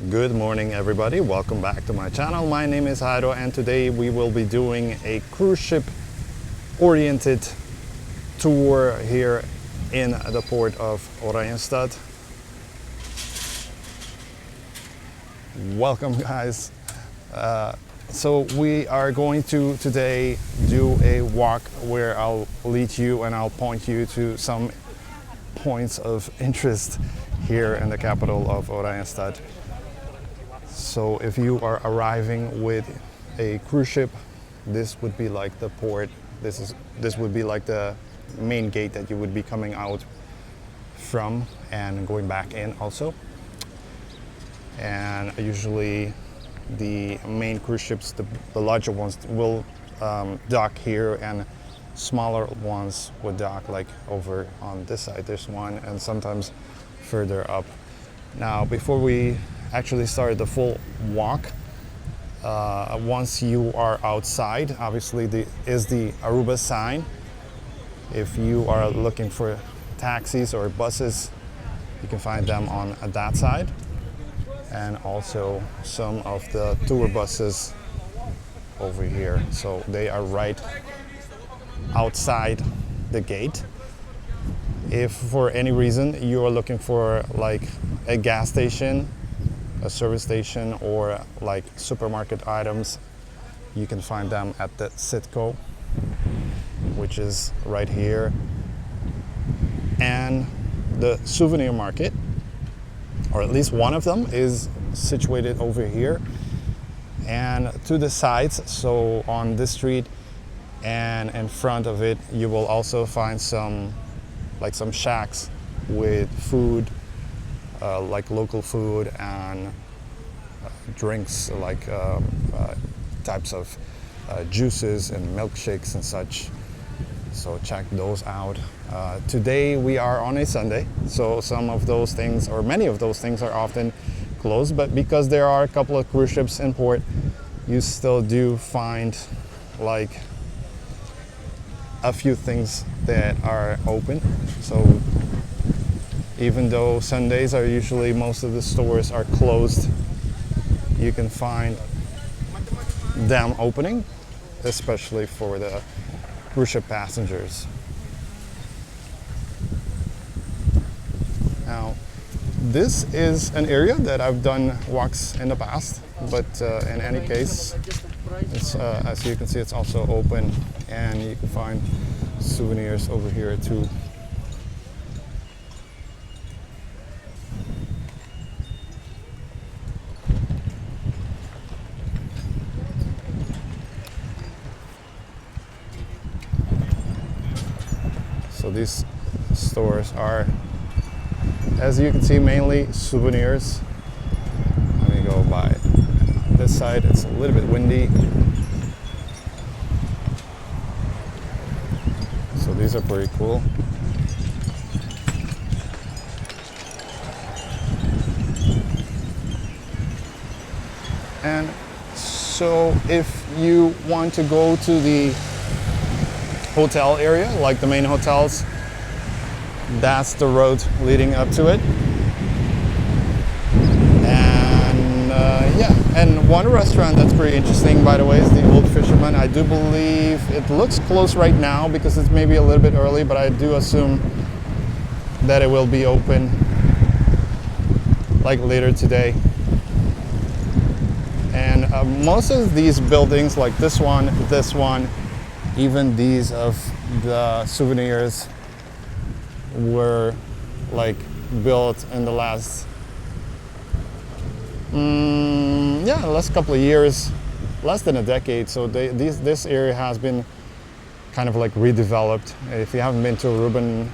Good morning everybody, welcome back to my channel. My name is Jairo and today we will be doing a cruise ship oriented tour here in the port of Oranjestad. Welcome guys. So we are going to today do a walk where I'll lead you and I'll point you to some points of interest here in the capital of Oranjestad. So if you are arriving with a cruise ship, this would be like the port. This would be like the main gate that you would be coming out from and going back in also. And usually the main cruise ships, the larger ones, will dock here, and smaller ones would dock like over on this side. There's one, and sometimes further up. Now, before we actually start the full walk, once you are outside, obviously is the Aruba sign. If you are looking for taxis or buses, you can find them on that side, and also some of the tour buses over here. So they are right outside the gate. If for any reason you are looking for like a gas station, a service station, or like supermarket items, you can find them at the Citco, which is right here, and the souvenir market, or at least one of them, is situated over here and to the sides. So on this street and in front of it, you will also find some shacks with food, like local food and drinks, like types of juices and milkshakes and such. So check those out. Today we are on a Sunday, so some of those things, or many of those things, are often closed, but because there are a couple of cruise ships in port, you still do find like a few things that are open. So even though Sundays are usually, most of the stores are closed, you can find them opening, especially for the cruise ship passengers. Now, this is an area that I've done walks in the past, but in any case, it's, as you can see, it's also open, and you can find souvenirs over here too. So these stores are, as you can see, mainly souvenirs. Let me go by this side. It's a little bit windy. So these are pretty cool. And so if you want to go to the hotel area, like the main hotels, that's the road leading up to it. And yeah, and one restaurant that's pretty interesting, by the way, is the Old Fisherman. I do believe it looks closed right now because it's maybe a little bit early, but I do assume that it will be open like later today. And most of these buildings, like this one, even these of the souvenirs, were like built in the last last couple of years, less than a decade. So this area has been kind of like redeveloped. If you haven't been to Aruba in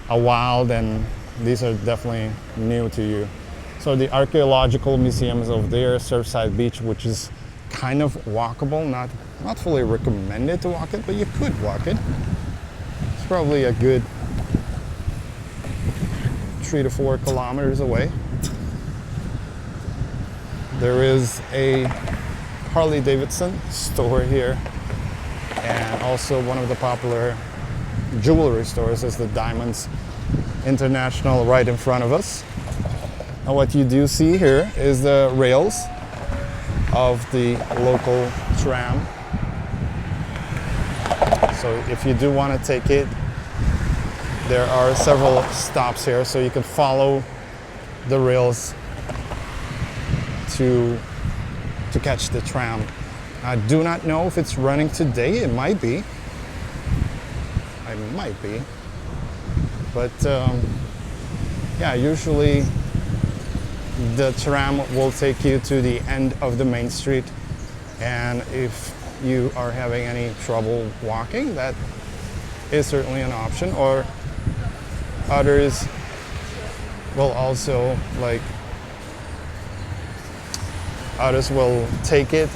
a while, then these are definitely new to you. So the Archaeological Museum is over there, Surfside Beach, which is kind of walkable, not fully recommended to walk it, but you could walk it. It's probably a good 3 to 4 kilometers away. There is a Harley Davidson store here, and also one of the popular jewelry stores is the Diamonds International right in front of us. And what you do see here is the rails of the local tram. So if you do want to take it, there are several stops here, so you can follow the rails to catch the tram. I do not know if it's running today. It might be. It might be. But yeah, usually the tram will take you to the end of the main street, and if you are having any trouble walking, that is certainly an option. Or others will also, like, others will take it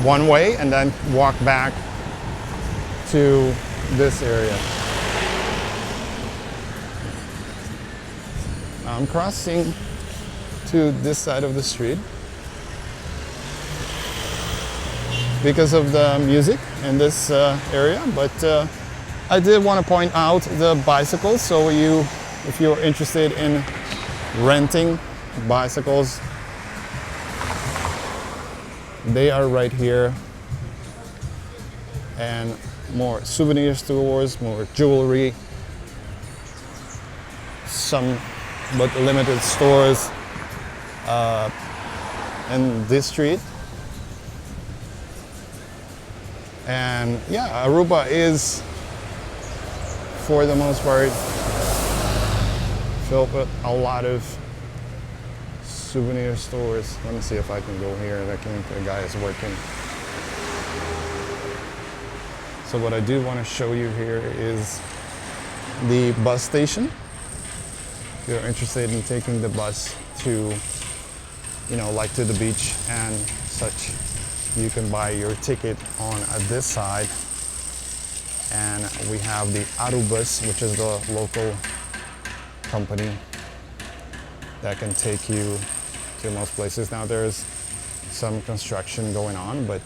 one way and then walk back to this area. I'm crossing to this side of the street because of the music in this area, but I did want to point out the bicycles. So if you're interested in renting bicycles, they are right here. And more souvenir stores, more jewelry, some but limited stores in this street. And yeah, Aruba is, for the most part, filled with a lot of souvenir stores. Let me see if I can go here. I think the guy is working. So what I do want to show you here is the bus station. If you're interested in taking the bus to, like to the beach and such, you can buy your ticket on this side. And we have the Arubus, which is the local company that can take you to most places. Now there's some construction going on, but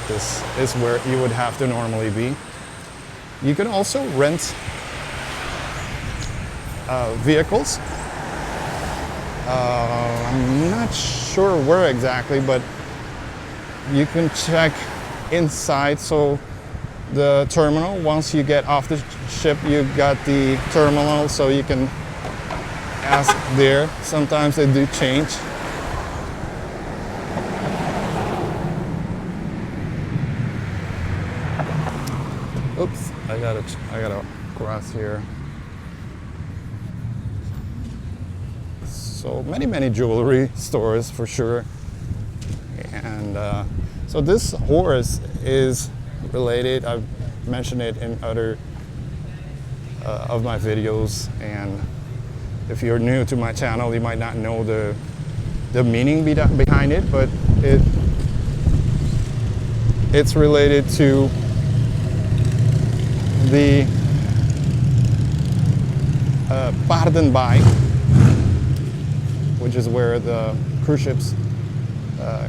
this is where you would have to normally be. You can also rent vehicles. I'm not sure where exactly, but you can check inside. So the terminal, once you get off the ship, you got the terminal, so you can ask there. Sometimes they do change. Oops, I gotta cross here. So many jewelry stores for sure. And so this horse is related. I've mentioned it in other of my videos, and if you're new to my channel, you might not know the meaning behind it, but it's related to the paardenbaai, which is where the cruise ships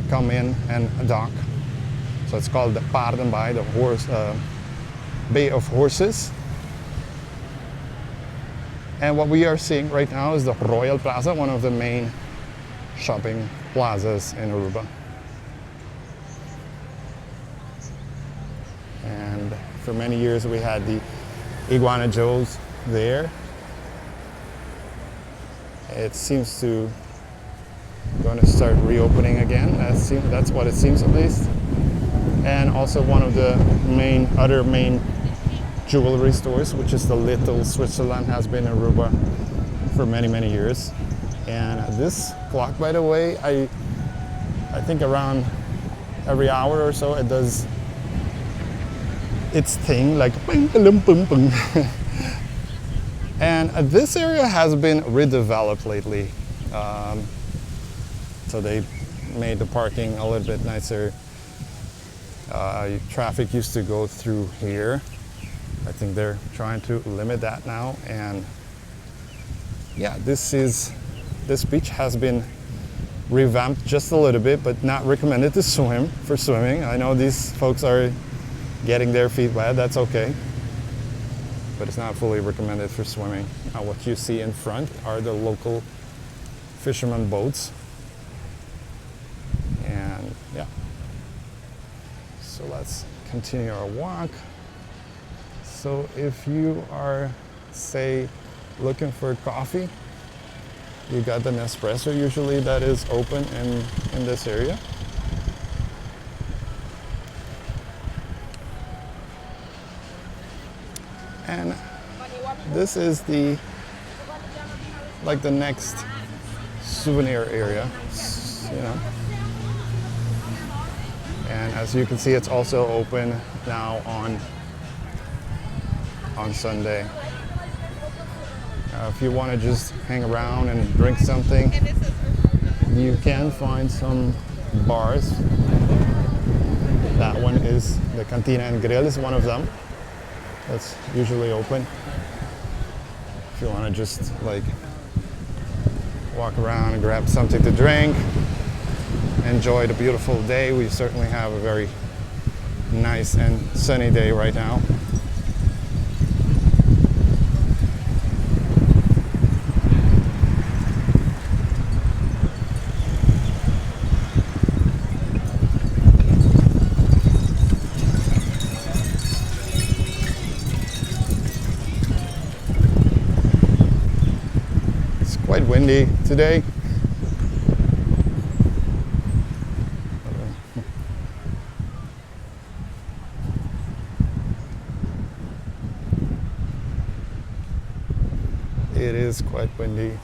come in and dock. So it's called the paardenbaai, the horse Bay of Horses. And what we are seeing right now is the Royal Plaza, one of the main shopping plazas in Aruba. And for many years we had the Iguana Joe's there. It seems to going to start reopening again. That's what it seems, at least. And also one of the other main jewelry stores, which is the Little Switzerland, has been in Aruba for many years. And this clock, by the way, I think around every hour or so it does its thing, like ping, ping, ping, ping. And this area has been redeveloped lately. So they made the parking a little bit nicer. Traffic used to go through here. I think they're trying to limit that now. And yeah, this beach has been revamped just a little bit, but not recommended to swim for swimming. I know these folks are getting their feet wet. That's okay. but it's not fully recommended for swimming. What you see in front are the local fisherman boats. And yeah, so let's continue our walk. So if you are, say, looking for coffee, you got the Nespresso usually that is open in this area. And this is the next souvenir area, you know. And as you can see, it's also open now on Sunday. If you want to just hang around and drink something, you can find some bars. That one is the Cantina and Grill is one of them. That's usually open. If you want to just like walk around and grab something to drink, enjoy the beautiful day. We certainly have a very nice and sunny day right now. Quite windy today. It is quite windy.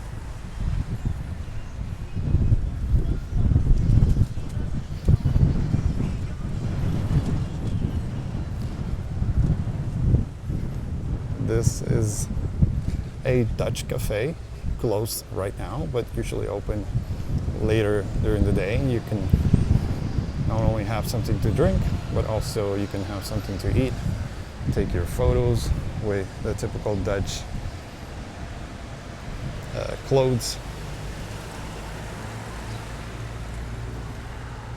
This is a Dutch cafe. Closed right now, but usually open later during the day. You can not only have something to drink, but also you can have something to eat. Take your photos with the typical Dutch clothes.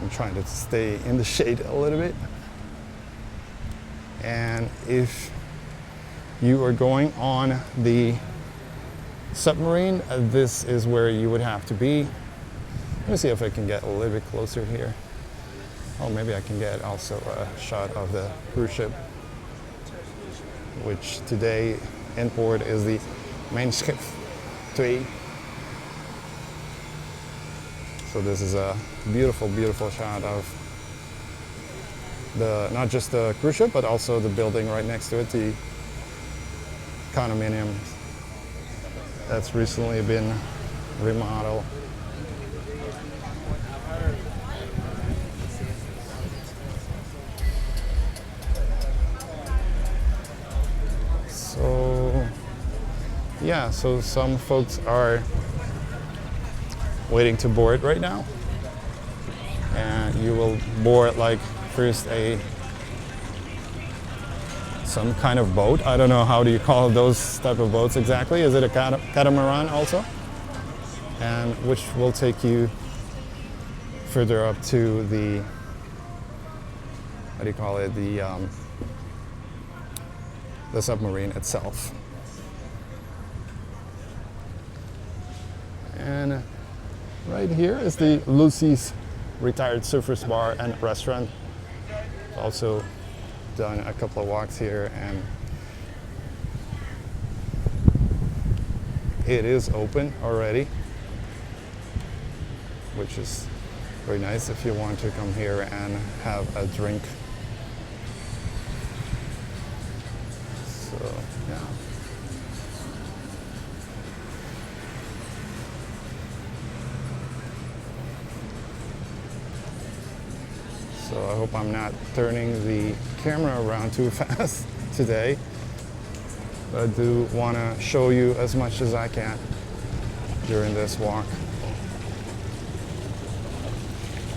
I'm trying to stay in the shade a little bit. And if you are going on the submarine, this is where you would have to be. Let me see if I can get a little bit closer here. Oh, maybe I can get also a shot of the cruise ship, which today in port is the Mijn Schip 2. So this is a beautiful, beautiful shot of not just the cruise ship, but also the building right next to it, the condominium that's recently been remodeled. So yeah, so some folks are waiting to board right now, and you will board like first some kind of boat. I don't know, how do you call those type of boats exactly? Is it a catamaran also? And which will take you further up to the, what do you call it, the submarine itself. And right here is the Lucy's Retired Surfers Bar and Restaurant. Also done a couple of walks here, and it is open already, which is very nice if you want to come here and have a drink. So yeah. So I hope I'm not turning the camera around too fast today. But I do want to show you as much as I can during this walk.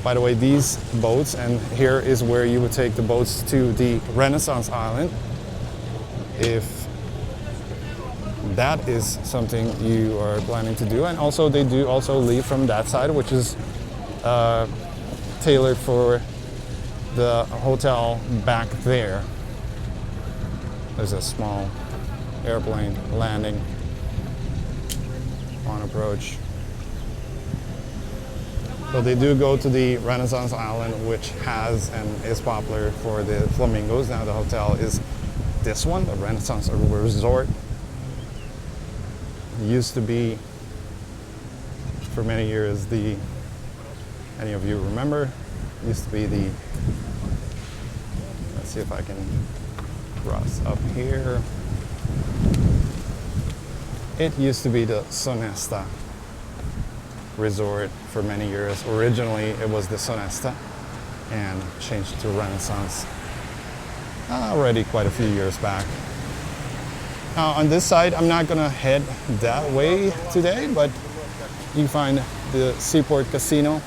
By the way, these boats, and here is where you would take the boats to the Renaissance Island, if that is something you are planning to do. And also they do also leave from that side, which is tailored for the hotel back there. There's a small airplane landing on approach. So they do go to the Renaissance Island, which has and is popular for the flamingos. Now the hotel is this one, the Renaissance Aruba Resort. It used to be, for many years, any of you remember, used to be the, let's see if I can cross up here. It used to be the Sonesta Resort for many years. Originally it was the Sonesta and changed to Renaissance already quite a few years back. Now on this side, I'm not gonna head that way today, but you can find the Seaport Casino.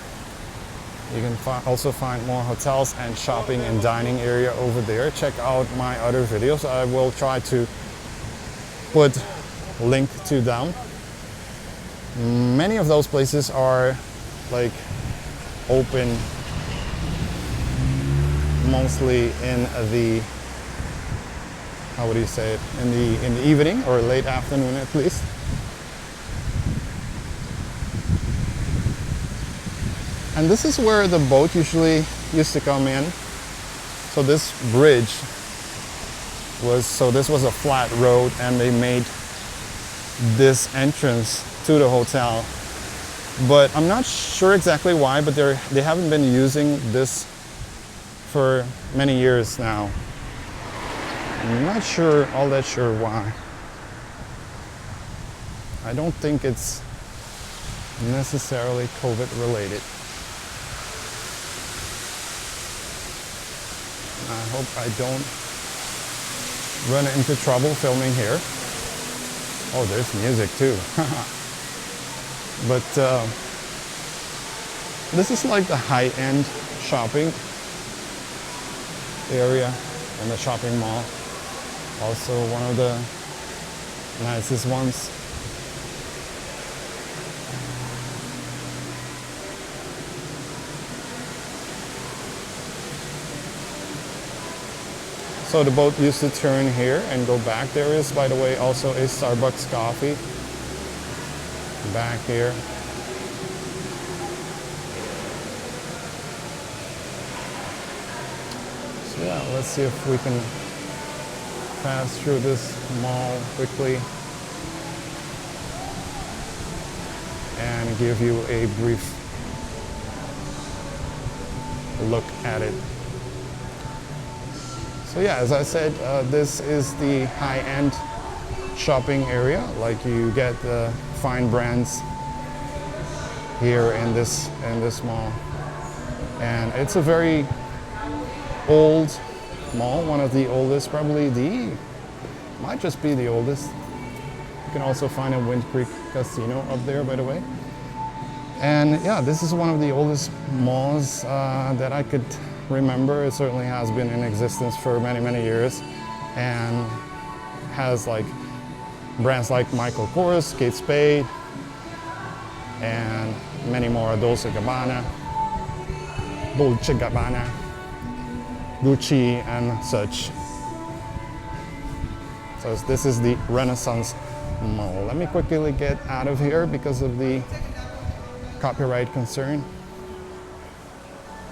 You can also find more hotels and shopping and dining area over there. Check out my other videos. I will try to put link to them. Many of those places are like open mostly in the, how would you say it, in the evening or late afternoon at least. And this is where the boat usually used to come in. So this bridge was a flat road, and they made this entrance to the hotel. But I'm not sure exactly why, but they haven't been using this for many years now. I'm not sure, all that sure why. I don't think it's necessarily COVID related. I hope I don't run into trouble filming here. Oh, there's music too. But this is like the high-end shopping area in the shopping mall. Also one of the nicest ones. So the boat used to turn here and go back. There is, by the way, also a Starbucks coffee back here. So yeah, let's see if we can pass through this mall quickly and give you a brief look at it. So yeah, as I said, this is the high-end shopping area. Like, you get the fine brands here in this mall, and it's a very old mall, one of the oldest, probably might just be the oldest. You can also find a Wind Creek Casino up there, by the way. And yeah, this is one of the oldest malls that I could remember. It certainly has been in existence for many, many years, and has like brands like Michael Kors, Kate Spade, and many more, Dolce Gabbana, Gucci, and such. So this is the Renaissance Mall. Let me quickly get out of here because of the copyright concern,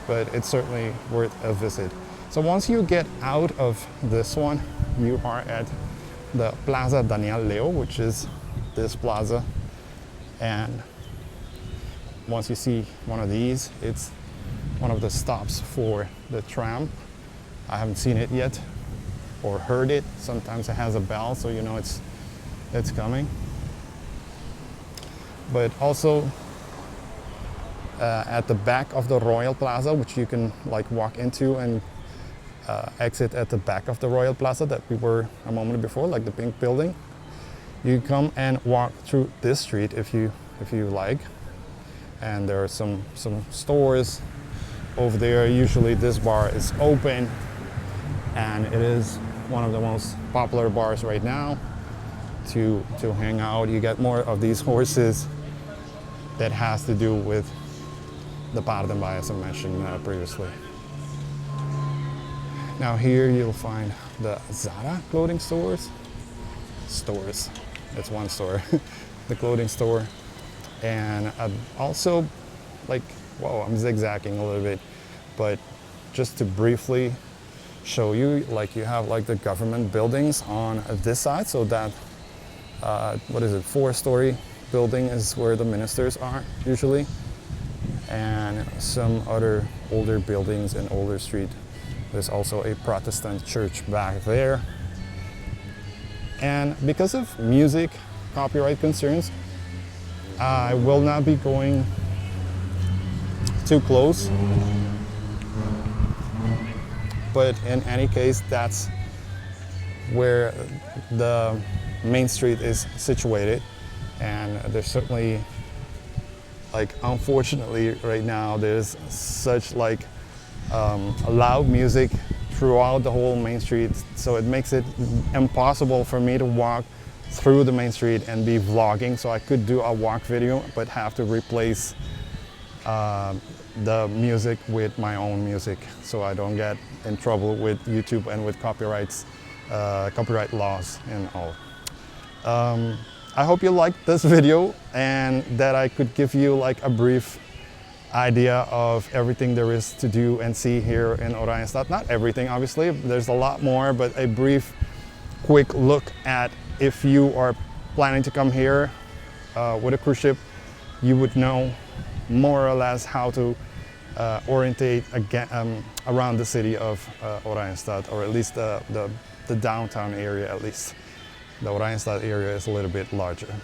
but it's certainly worth a visit. So once you get out of this one, you are at the Plaza Daniel Leo, which is this plaza. And once you see one of these, it's one of the stops for the tram. I haven't seen it yet or heard it. Sometimes it has a bell, so you know it's coming. But also at the back of the Royal Plaza, which you can like walk into and exit at the back of the Royal Plaza that we were a moment before, like the pink building. You come and walk through this street if you like, and there are some stores over there. Usually this bar is open, and it is one of the most popular bars right now to hang out. You get more of these horses that has to do with the Paardenbaai, as I mentioned previously. Now here you'll find the Zara clothing stores. stores. It's one store, the clothing store. And also, like, whoa, I'm zigzagging a little bit, but just to briefly show you, like, you have like the government buildings on this side. So that, what is it, 4-story building is where the ministers are usually. And some other older buildings in older street. There's also a Protestant church back there. And because of music copyright concerns, I will not be going too close. But in any case, that's where the main street is situated. And there's certainly, like, unfortunately right now there's such like loud music throughout the whole main street, so it makes it impossible for me to walk through the main street and be vlogging. So I could do a walk video but have to replace the music with my own music, so I don't get in trouble with YouTube and with copyright laws and all. I hope you liked this video and that I could give you like a brief idea of everything there is to do and see here in Oranjestad. Not everything, obviously, there's a lot more, but a brief, quick look at, if you are planning to come here with a cruise ship, you would know more or less how to orientate again around the city of Oranjestad, or at least the downtown area. At least the Oranjestad area is a little bit larger.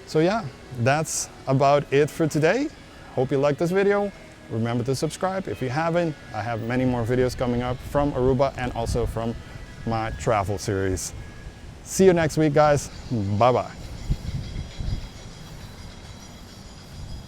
So yeah, that's about it for today. Hope you liked this video. Remember to subscribe if you haven't. I have many more videos coming up from Aruba and also from my travel series. See you next week, guys. Bye bye.